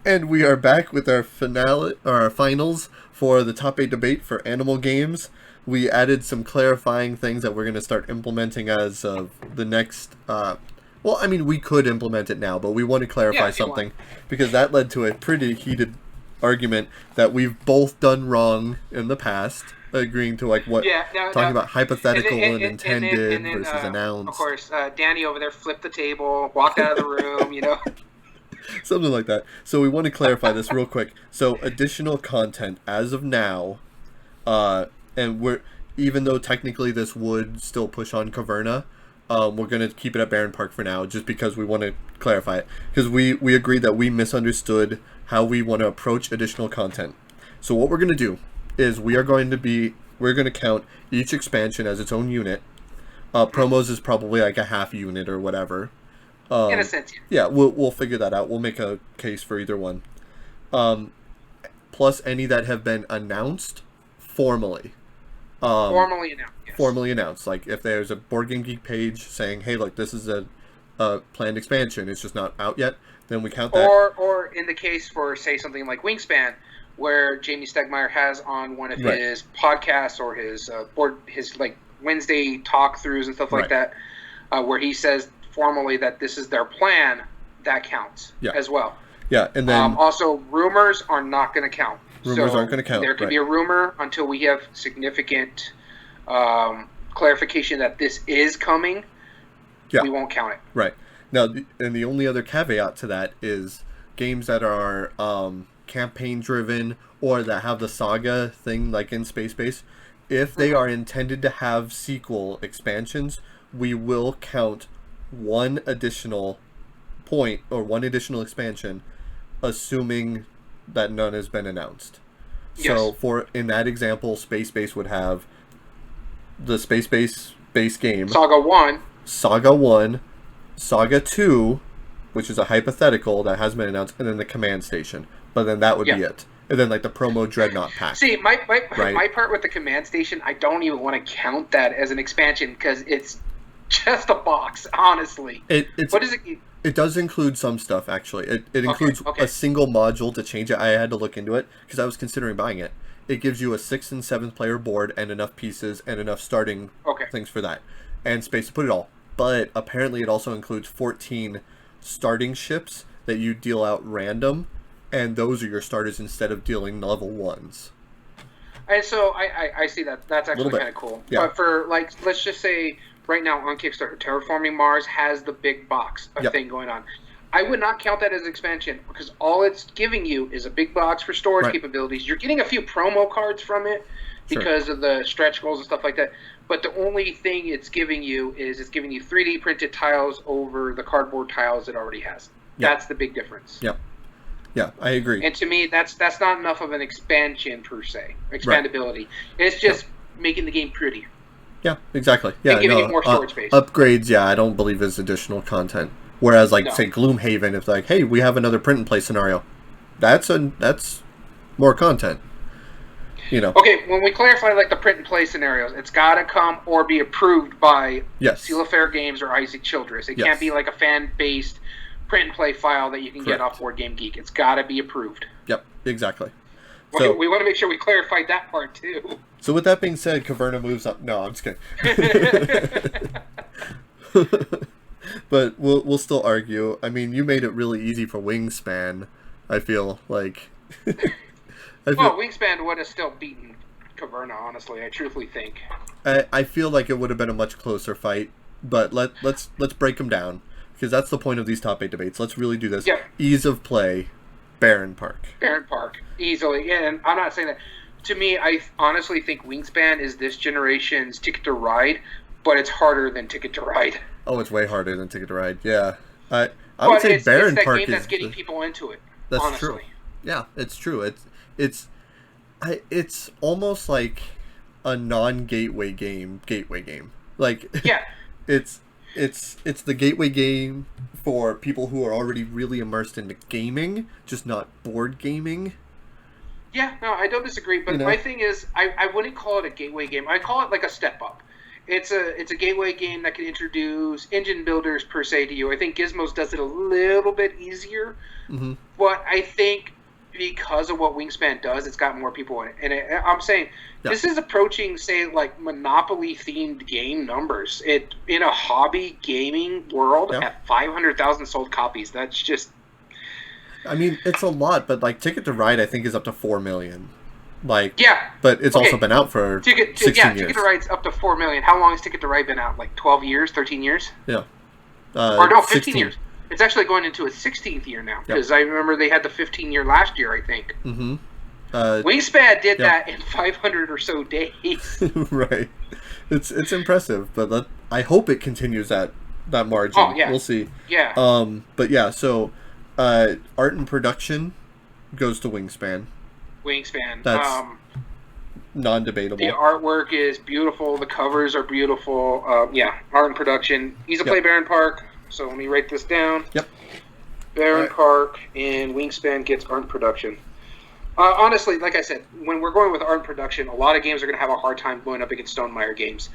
And we are back with our finale, or our finals for the top 8 debate for animal games. We added some clarifying things that we're going to start implementing as of the next. Well, I mean, we could implement it now, but we want to clarify something because that led to a pretty heated argument that we've both done wrong in the past. Agreeing to talking about hypothetical and intended versus announced. Of course, Danny over there flipped the table, walked out of the room, Something like that. So we want to clarify this real quick. So additional content as of now, and even though technically this would still push on Caverna, we're going to keep it at Barron Park for now, just because we want to clarify it. Because we agreed that we misunderstood how we want to approach additional content. So what we're going to do is we're going to count each expansion as its own unit. Promos is probably like a half unit or whatever. In a sense, yeah. We'll figure that out. We'll make a case for either one. Plus any that have been announced formally. Formally announced. Yes. Formally announced. Like if there's a Board Game Geek page saying, "Hey, look, this is a planned expansion. It's just not out yet." Then we count that. Or in the case for say something like Wingspan, where Jamie Stegmaier has on one of his podcasts or his like Wednesday talk throughs and stuff like that, where he says formally that this is their plan, that counts as well. Yeah, and then also rumors are not going to count. Rumors aren't going to count. There could be a rumor until we have significant clarification that this is coming. Yeah. We won't count it. Right. Now, and the only other caveat to that is games that are campaign driven or that have the saga thing like in Space Base, if they are intended to have sequel expansions, we will count one additional point or one additional expansion, assuming that none has been announced. Yes. So for in that example, Space Base would have the Space Base game Saga 1, Saga 2, which is a hypothetical that has been announced, and then the Command Station. But then that would be it. And then like the promo Dreadnought pack. See, my part with the Command Station, I don't even want to count that as an expansion because it's just a box, honestly. What is it? It does include some stuff, actually. It includes a single module to change it. I had to look into it because I was considering buying it. It gives you a 6th and 7th player board and enough pieces and enough starting things for that. And space to put it all. But apparently it also includes 14 starting ships that you deal out random. And those are your starters instead of dealing level 1s. And so I see that. That's actually kind of cool. Yeah. But for, like, let's just say right now on Kickstarter, Terraforming Mars has the big box thing going on. I would not count that as expansion because all it's giving you is a big box for storage capabilities. You're getting a few promo cards from it because of the stretch goals and stuff like that. But the only thing it's giving you is it's giving you 3D printed tiles over the cardboard tiles it already has. Yep. That's the big difference. Yep. Yeah, I agree. And to me, that's not enough of an expansion per se. Expandability. Right. It's just making the game prettier. Yeah, exactly. Yeah, and giving it more storage space. Upgrades, I don't believe is additional content. Whereas, like, say, Gloomhaven, if like, hey, we have another print and play scenario, that's more content. Okay, when we clarify like the print and play scenarios, it's got to come or be approved by Seal of Fair Games or Isaac Childress. It can't be like a fan-based print and play file that you can get off Board Game Geek. It's got to be approved. Yep, exactly. So, we want to make sure we clarified that part too. So with that being said, Caverna moves up. No, I'm just kidding. But we'll still argue. I mean, you made it really easy for Wingspan. I feel like. Wingspan would have still beaten Caverna. Honestly, I truthfully think. I feel like it would have been a much closer fight. But let's break them down because that's the point of these top 8 debates. Let's really do this. Yep. Ease of play. Barron Park, easily. And I'm not saying that. To me, I honestly think Wingspan is this generation's Ticket to Ride, but it's harder than Ticket to Ride. Oh, it's way harder than Ticket to Ride. Yeah, I would say Barron Park is that's getting people into it. That's honestly. True. Yeah, it's true. It's almost like a non-gateway game. Like it's the gateway game for people who are already really immersed into gaming, just not board gaming. Yeah, no, I don't disagree. But my thing is, I wouldn't call it a gateway game. I call it like a step up. it's a gateway game that can introduce engine builders per se to you. I think Gizmos does it a little bit easier, but I think because of what Wingspan does, it's got more people in it. And I'm saying this is approaching, say, like Monopoly themed game numbers. It in a hobby gaming world at 500,000 sold copies. That's just. I mean, it's a lot, but like Ticket to Ride, I think is up to 4 million. Like but it's also been out for 16 years. Ticket to Ride's up to 4 million. How long has Ticket to Ride been out? Like 12 years, 13 years? Yeah. Or no, 15 years. It's actually going into its 16th year now, because I remember they had the 15 year last year, I think. Wingspan did that in 500 or so days. Right. It's impressive, but I hope it continues that margin. Oh, yeah. We'll see. Yeah. But yeah, so art and production goes to Wingspan. That's non-debatable. The artwork is beautiful. The covers are beautiful. Art and production. Easy to play Barron Park. So let me write this down. Yep. Barron Park and Wingspan gets art and production. Honestly, like I said, when we're going with art and production, a lot of games are going to have a hard time going up against Stonemaier games.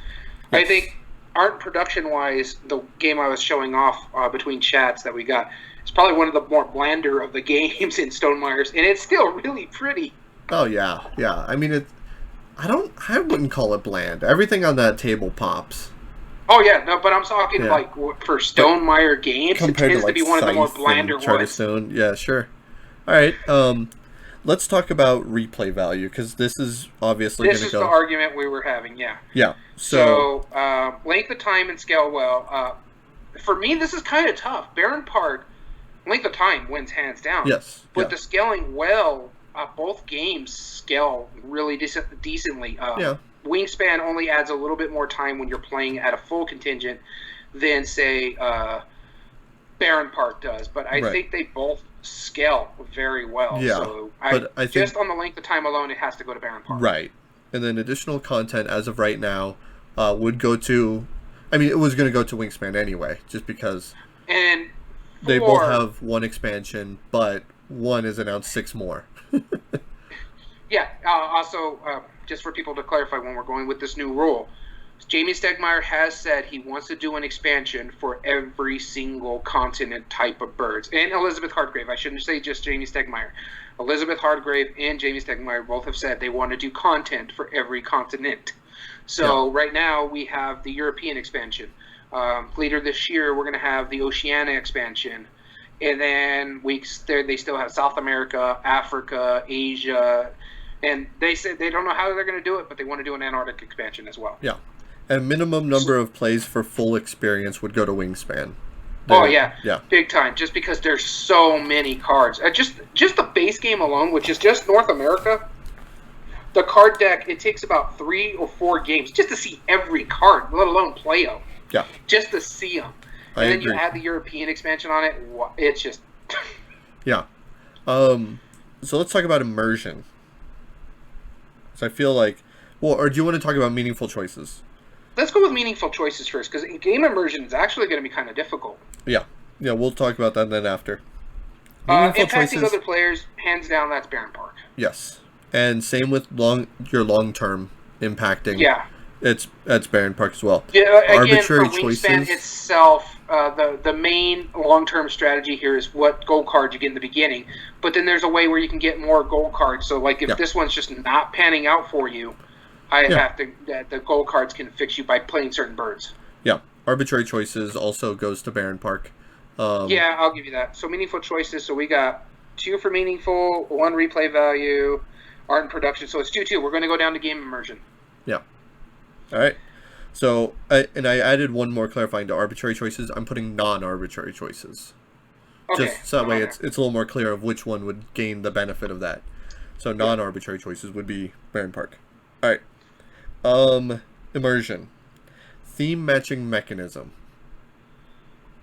Yes. I think art and production-wise, the game I was showing off between chats that we got, it's probably one of the more blander of the games in Stonemaier's, and it's still really pretty. Oh yeah. I mean, I wouldn't call it bland. Everything on that table pops. Oh yeah, no, but I'm talking like for Stonemaier games, it tends to be one of the more blander ones. Charterstone, yeah, sure. All right, let's talk about replay value, because this is obviously going to go. This is the argument we were having, yeah. Yeah. So length of time and scale well. For me, this is kind of tough. Barron Park, length of time wins hands down. Yes. But the scaling well, both games scale really decently. Wingspan only adds a little bit more time when you're playing at a full contingent than, say, Barron Park does. But I think they both scale very well. Yeah, so I think just on the length of time alone, it has to go to Barron Park. Right. And then additional content, as of right now, would go to... I mean, it was going to go to Wingspan anyway, just because... And they both have one expansion, but one has announced 6 more. Also, just for people to clarify when we're going with this new rule, Jamie Stegmaier has said he wants to do an expansion for every single continent type of birds. And Elizabeth Hardgrave, I shouldn't say just Jamie Stegmaier. Elizabeth Hardgrave and Jamie Stegmaier both have said they want to do content for every continent. So right now we have the European expansion. Later this year we're going to have the Oceania expansion. And then they still have South America, Africa, Asia, and they said they don't know how they're going to do it, but they want to do an Antarctic expansion as well. Yeah, and minimum number of plays for full experience would go to Wingspan. Big time. Just because there's so many cards, just the base game alone, which is just North America. The card deck, it takes about 3 or 4 games just to see every card, let alone play them. Yeah, just to see them. And then you add the European expansion on it. It's just... Yeah. So let's talk about immersion. So I feel like... Well, or do you want to talk about meaningful choices? Let's go with meaningful choices first, because game immersion is actually going to be kind of difficult. Yeah. Yeah, we'll talk about that then after. Impacting other players, hands down, that's Barron Park. Yes. And same with your long-term impacting. Yeah. That's Barron Park as well. Yeah, again, arbitrary for Wingspan itself, the main long-term strategy here is what gold cards you get in the beginning. But then there's a way where you can get more gold cards. So, like, if this one's just not panning out for you, the gold cards can fix you by playing certain birds. Yeah, arbitrary choices also goes to Barron Park. Yeah, I'll give you that. So meaningful choices. So we got 2 for meaningful, 1 replay value, art and production. So it's 2-2. We're going to go down to game immersion. Yeah. All right. So, I added one more clarifying to arbitrary choices. I'm putting non-arbitrary choices. Okay. Just so that way it's a little more clear of which one would gain the benefit of that. So non-arbitrary choices would be Barron Park. All right. Immersion. Theme matching mechanism.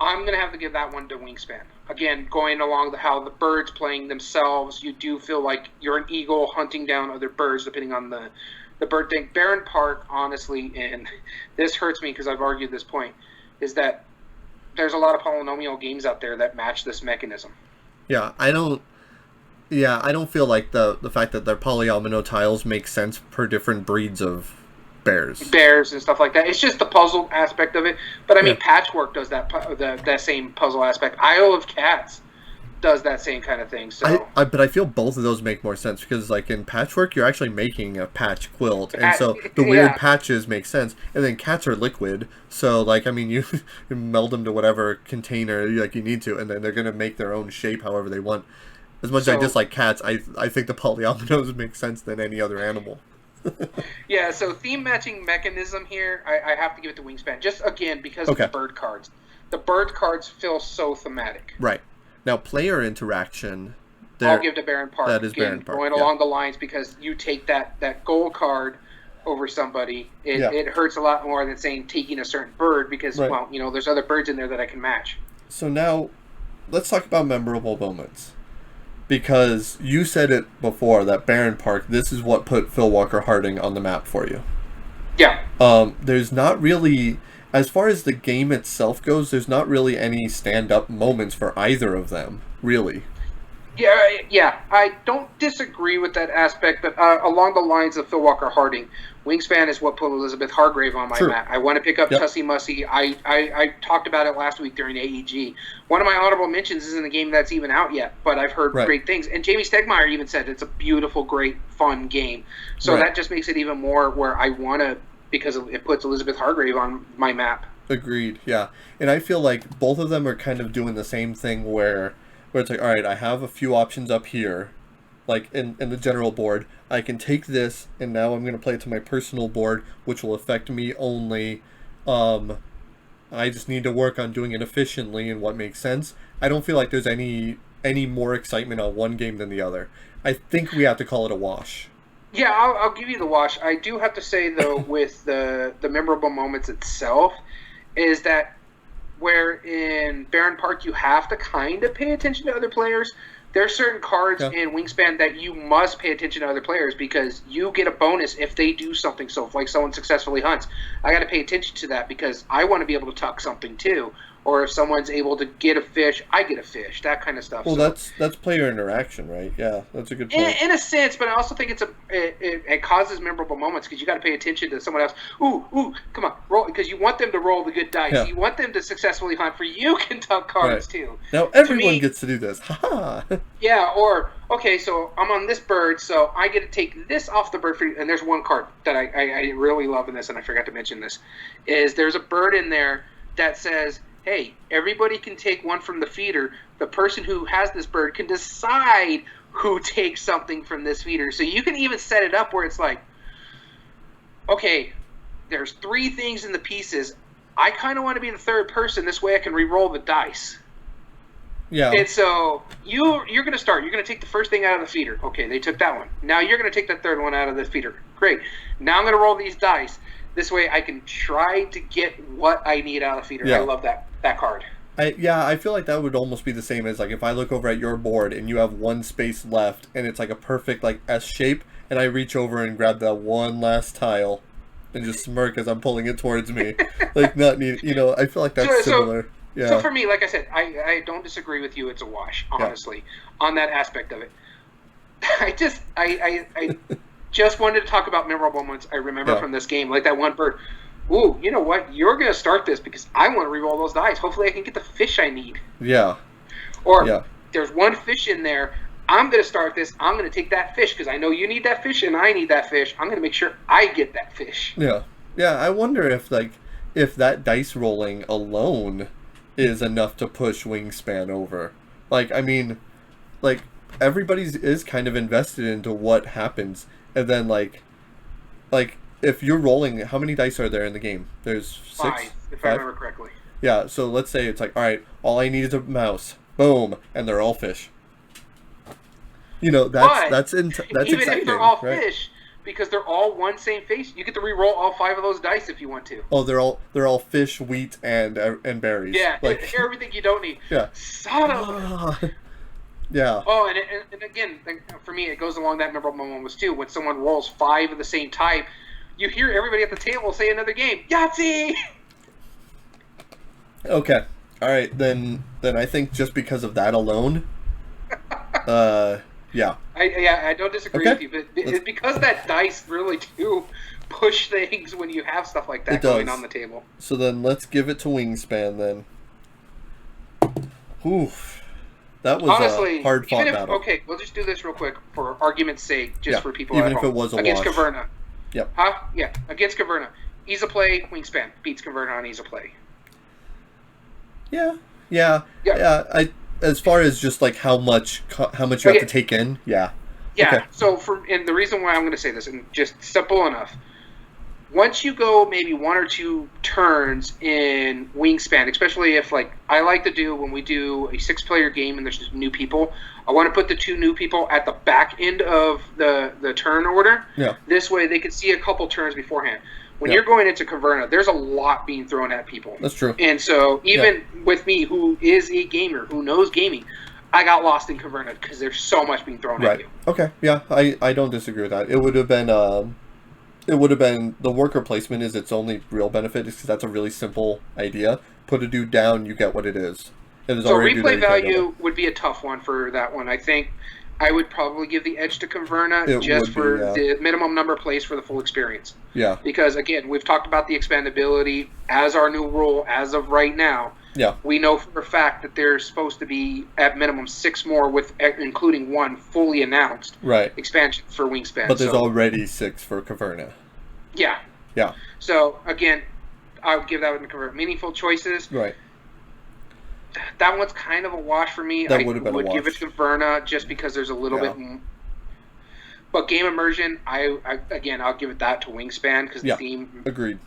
I'm going to have to give that one to Wingspan. Again, going along how the birds playing themselves, you do feel like you're an eagle hunting down other birds, depending on the bird thing. Barron Park, honestly, and this hurts me because I've argued this point, is that there's a lot of polynomial games out there that match this mechanism. Yeah, I don't feel like the fact that their polyomino tiles make sense per different breeds of bears and stuff like that. It's just the puzzle aspect of it. But I mean, Patchwork does that same puzzle aspect. Isle of Cats does that same kind of thing. So, but I feel both of those make more sense because, like, in Patchwork, you're actually making a patch quilt, and so the weird patches make sense. And then cats are liquid, so like, I mean, you meld them to whatever container like you need to, and then they're gonna make their own shape however they want. As much as I dislike cats, I think the polyominoes make sense than any other animal. Yeah, so theme matching mechanism here, I have to give it to Wingspan, just again because of the bird cards. The bird cards feel so thematic. Right. Now, player interaction. I'll give to Baron Park. That is Baron Park. Going along the lines because you take that gold card over somebody, it hurts a lot more than saying taking a certain bird because, well, you know, there's other birds in there that I can match. So now, let's talk about memorable moments. Because you said it before that Baron Park, this is what put Phil Walker Harding on the map for you. Yeah. There's not really, as far as the game itself goes, there's not really any stand-up moments for either of them, really. Yeah, I don't disagree with that aspect, but along the lines of Phil Walker Harding, Wingspan is what put Elizabeth Hargrave on my map. I want to pick up Tussie Mussy. I talked about it last week during AEG. One of my honorable mentions isn't a game that's even out yet, but I've heard great things. And Jamie Stegmaier even said it's a beautiful, great, fun game. So that just makes it even more where I want to, because it puts Elizabeth Hargrave on my map. Agreed, yeah. And I feel like both of them are kind of doing the same thing where it's like, all right, I have a few options up here, like in the general board. I can take this, and now I'm going to play it to my personal board, which will affect me only. I just need to work on doing it efficiently and what makes sense. I don't feel like there's any more excitement on one game than the other. I think we have to call it a wash. Yeah, I'll give you the wash. I do have to say, though, with the memorable moments itself, is that where in Baron Park you have to kind of pay attention to other players, there are certain cards in Wingspan that you must pay attention to other players because you get a bonus if they do something. So if like someone successfully hunts, I got to pay attention to that because I want to be able to tuck something too. Or if someone's able to get a fish, I get a fish. That kind of stuff. Well, that's player interaction, right? Yeah, that's a good point. In a sense, but I also think it causes memorable moments because you got to pay attention to someone else. Ooh, come on, roll, because you want them to roll the good dice. Yeah. You want them to successfully hunt for you can tuck cards too. Now everyone gets to do this. Ha! Yeah, or okay, so I'm on this bird, so I get to take this off the bird for you. And there's one card that I really love in this, and I forgot to mention this, is there's a bird in there that says, hey, everybody can take one from the feeder. The person who has this bird can decide who takes something from this feeder. So you can even set it up where it's like, okay, there's 3 things in the pieces. I kind of want to be the third person. This way I can re-roll the dice. Yeah. And so you're going to start. You're going to take the first thing out of the feeder. Okay, they took that one. Now you're going to take the third one out of the feeder. Great. Now I'm going to roll these dice. This way I can try to get what I need out of the feeder. Yeah. I love that card. I feel like that would almost be the same as like if I look over at your board and you have one space left and it's like a perfect like S shape and I reach over and grab that one last tile and just smirk as I'm pulling it towards me. Like not need, I feel like that's similar. Yeah. So for me, like I said, I don't disagree with you. It's a wash, honestly, on that aspect of it. I just wanted to talk about memorable moments I remember from this game, like that one bird. Ooh, you know what? You're going to start this because I want to re-roll those dice. Hopefully I can get the fish I need. Yeah. Or there's one fish in there. I'm going to start this. I'm going to take that fish because I know you need that fish and I need that fish. I'm going to make sure I get that fish. Yeah. Yeah, I wonder if that dice rolling alone is enough to push Wingspan over. Like, I mean, like, everybody is kind of invested into what happens. And then, like, if you're rolling, how many dice are there in the game? There's 6? 5, if I remember correctly. Yeah, so let's say it's like, all right, all I need is a mouse. Boom, and they're all fish. That's even exciting, if they're all fish, because they're all one same face, you get to re-roll all 5 of those dice if you want to. Oh, they're all fish, wheat, and berries. Yeah, like everything you don't need. Yeah. Son of a... Yeah. Oh, and again, for me, it goes along that memorable moment too. When someone rolls 5 of the same type, you hear everybody at the table say another game. Yahtzee! Okay. All right, then I think just because of that alone, yeah. I don't disagree with you, but it's because that dice really do push things when you have stuff like that going on the table. So then let's give it to Wingspan then. Oof. That was honestly, a hard fought battle. Okay, we'll just do this real quick for argument's sake, just for people even at if home. it was a against wash. Caverna. Yep. Huh? Yeah, against Caverna. Ease of play, Wingspan beats Caverna on ease of play. Yeah. As far as just like how much you have to take in, Yeah. Okay. So and the reason why I'm going to say this, and just simple enough. Once you go maybe 1 or 2 turns in Wingspan, especially if, like, I like to do when we do a 6-player game and there's just new people, I want to put the 2 new people at the back end of the turn order. Yeah. This way they can see a couple turns beforehand. When you're going into Caverna, there's a lot being thrown at people. That's true. And so even with me, who is a gamer, who knows gaming, I got lost in Caverna because there's so much being thrown at you. Okay, yeah, I don't disagree with that. It would have been the worker placement is its only real benefit, because that's a really simple idea. Put a dude down, you get what it is. So replay value would be a tough one for that one. I think I would probably give the edge to Caverna the minimum number of plays for the full experience. Yeah. Because, again, we've talked about the expandability as our new rule as of right now. Yeah. We know for a fact that there's supposed to be at minimum 6 more, including 1 fully announced expansion for Wingspan. But there's already 6 for Caverna. Yeah. Yeah. So, again, I would give that one to Caverna. Meaningful choices. Right. That one's kind of a wash for me. That would have been a wash. I would give it to Caverna just because there's a little bit more. But game immersion, I'll give it that to Wingspan because the theme. Agreed.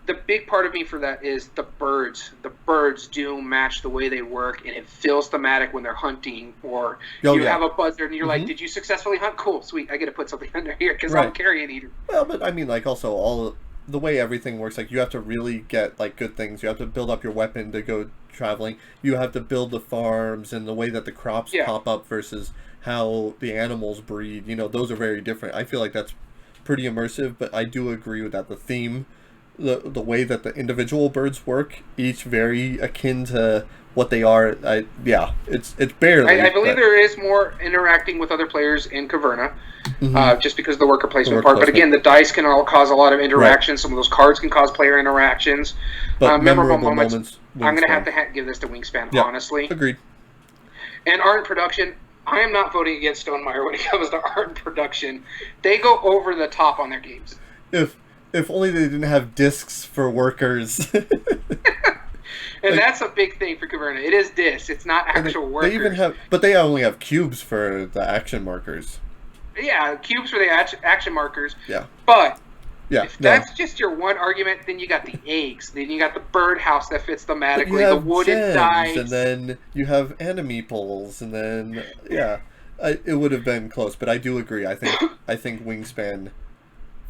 The big part of me for that is the birds. The birds do match the way they work, and it feels thematic when they're hunting, or have a buzzer, and you're like, "Did you successfully hunt? Cool, sweet. I get to put something under here because I'm carrying eater." Well, but I mean, like, also the way everything works, like, you have to really get like good things. You have to build up your weapon to go traveling. You have to build the farms and the way that the crops pop up versus how the animals breed. Those are very different. I feel like that's pretty immersive, but I do agree with that. The theme. The way that the individual birds work, each very akin to what they are. It's barely. I believe there is more interacting with other players in Caverna, just because of the worker placement part. But again, the dice can all cause a lot of interaction. Some of those cards can cause player interactions. But memorable moments. I'm going to have to give this to Wingspan, honestly. Agreed. And art and production. I am not voting against Stonemaier when it comes to art and production. They go over the top on their games. If only they didn't have discs for workers. And that's a big thing for Caverna. It is discs. It's not actual workers. They even but they only have cubes for the action markers. Yeah, cubes for the action markers. Yeah. But if that's just your one argument, then you got the eggs. Then you got the birdhouse that fits thematically. The wooden dice. And then you have anime poles. And then, it would have been close. But I do agree. I think Wingspan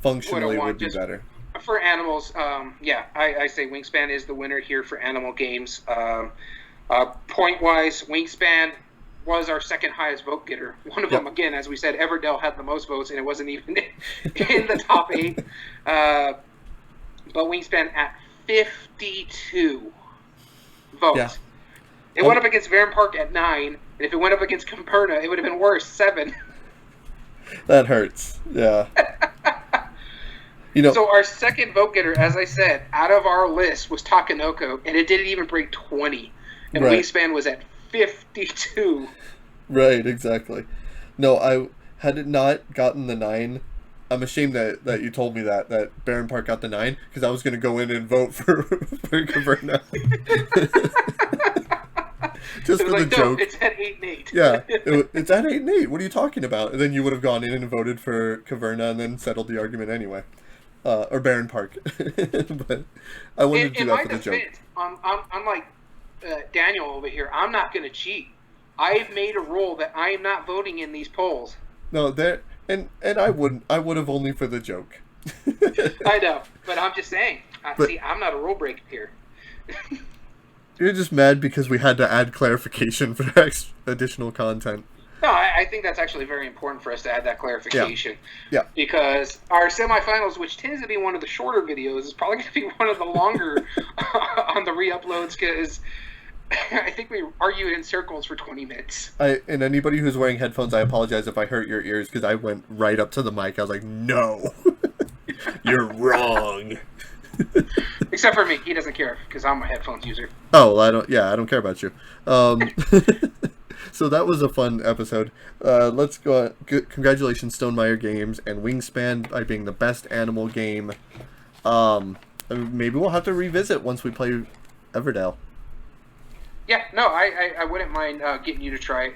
functionally would be better. For animals, I say Wingspan is the winner here for animal games. Point-wise, Wingspan was our second highest vote getter. One of them, again, as we said, Everdell had the most votes, and it wasn't even in the top 8. But Wingspan at 52 votes. Yeah. It went up against Varen Park at 9, and if it went up against Caverna, it would have been worse, 7. That hurts. Yeah. So our second vote getter, as I said, out of our list was Takanoko, and it didn't even break 20. And Wingspan was at 52. Right, exactly. No, had it not gotten the 9, I'm ashamed that you told me that Varen Park got the 9, because I was going to go in and vote for Caverna. Just for the joke. No, it's at 8 and 8. Yeah, it's at 8 and 8. What are you talking about? And then you would have gone in and voted for Caverna and then settled the argument anyway. Or Varen Park. But I wanted to do that for the joke. I'm like Daniel over here. I'm not going to cheat. I've made a rule that I am not voting in these polls. No, and I wouldn't. I would have only for the joke. I know, but I'm just saying. I'm not a rule breaker here. You're just mad because we had to add clarification for additional content. No, I think that's actually very important for us to add that clarification. Yeah. Because our semifinals, which tends to be one of the shorter videos, is probably going to be one of the longer on the re-uploads, because I think we argued in circles for 20 minutes. And anybody who's wearing headphones, I apologize if I hurt your ears, because I went right up to the mic. I was like, no. You're wrong. Except for me, he doesn't care because I'm a headphones user. Oh, well, I don't care about you. So that was a fun episode. Let's go. Congratulations, Stonemaier Games and Wingspan by being the best animal game. Maybe we'll have to revisit once we play Everdale. Yeah, no, I wouldn't mind getting you to try it.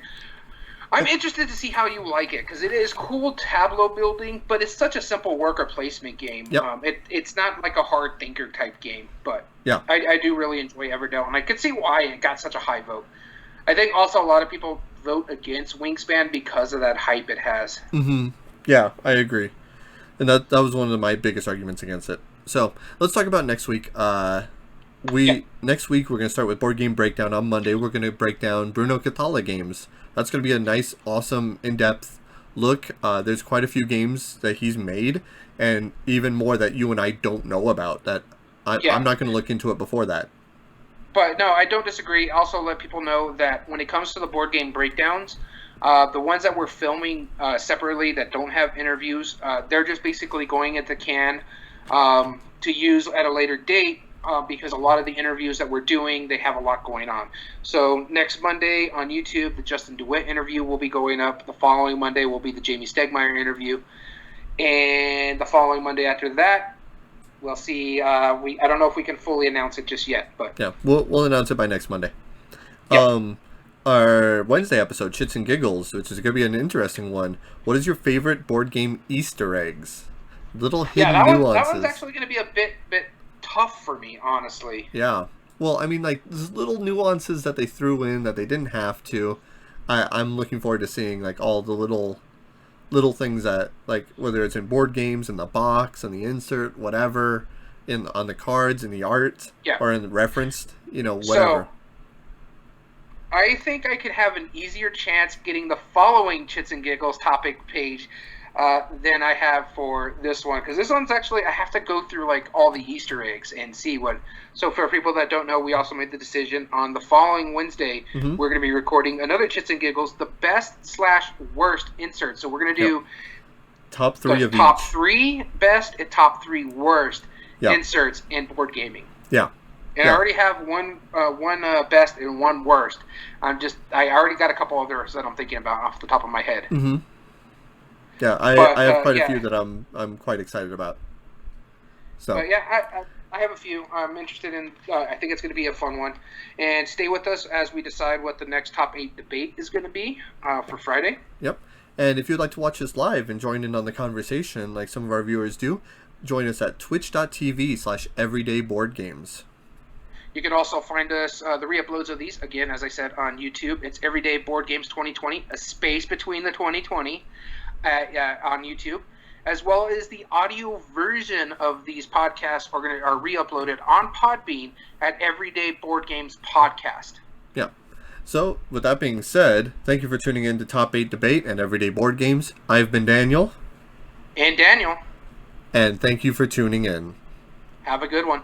I'm interested to see how you like it, because it is cool tableau building, but it's such a simple worker placement game. Yep. It's not like a hard thinker type game, but yeah, I do really enjoy Everdale, and I could see why it got such a high vote. I think also a lot of people vote against Wingspan because of that hype it has. Mm-hmm. Yeah, I agree. And that was one of my biggest arguments against it. So, let's talk about next week. Next week, we're going to start with Board Game Breakdown. On Monday, we're going to break down Bruno Cathala games. That's going to be a nice, awesome, in-depth look. There's quite a few games that he's made, and even more that you and I don't know about, that I'm not going to look into it before that. But no, I don't disagree. Also, let people know that when it comes to the board game breakdowns, the ones that we're filming separately that don't have interviews, they're just basically going into can to use at a later date because a lot of the interviews that we're doing, they have a lot going on. So next Monday on YouTube, the Justin DeWitt interview will be going up. The following Monday will be the Jamie Stegmaier interview. And the following Monday after that, we'll see. I don't know if we can fully announce it just yet, but yeah, we'll announce it by next Monday. Yep. Our Wednesday episode, Shits and Giggles, which is going to be an interesting one. What is your favorite board game Easter eggs? Little hidden nuances. That one's actually going to be a bit tough for me, honestly. Yeah. Well, I mean, like, there's little nuances that they threw in that they didn't have to. I'm looking forward to seeing, like, all the little things that, like, whether it's in board games, in the box, in the insert, whatever, on the cards, in the art, or in the referenced, whatever. So, I think I could have an easier chance getting the following Chits and Giggles topic page than I have for this one, because this one's actually, I have to go through like all the Easter eggs and see what. So for people that don't know, we also made the decision on the following Wednesday, we're going to be recording another Chits and Giggles, the best/worst insert. So we're going to do top three of top each. 3 best and top 3 worst inserts in board gaming. Yeah. And I already have one best and one worst. I already got a couple others that I'm thinking about off the top of my head. Mm-hmm. Yeah, I have quite a few that I'm quite excited about. So I have a few I'm interested in. I think it's going to be a fun one. And stay with us as we decide what the next top 8 debate is going to be for Friday. Yep. And if you'd like to watch us live and join in on the conversation like some of our viewers do, join us at twitch.tv/everydayboardgames. You can also find us, the re-uploads of these, again, as I said, on YouTube. It's Everyday Board Games 2020, a space between the 2020 on YouTube, as well as the audio version of these podcasts are re-uploaded on Podbean at Everyday Board Games Podcast. Yeah. So, with that being said, thank you for tuning in to Top 8 Debate and Everyday Board Games. I've been Daniel. And Daniel. And thank you for tuning in. Have a good one.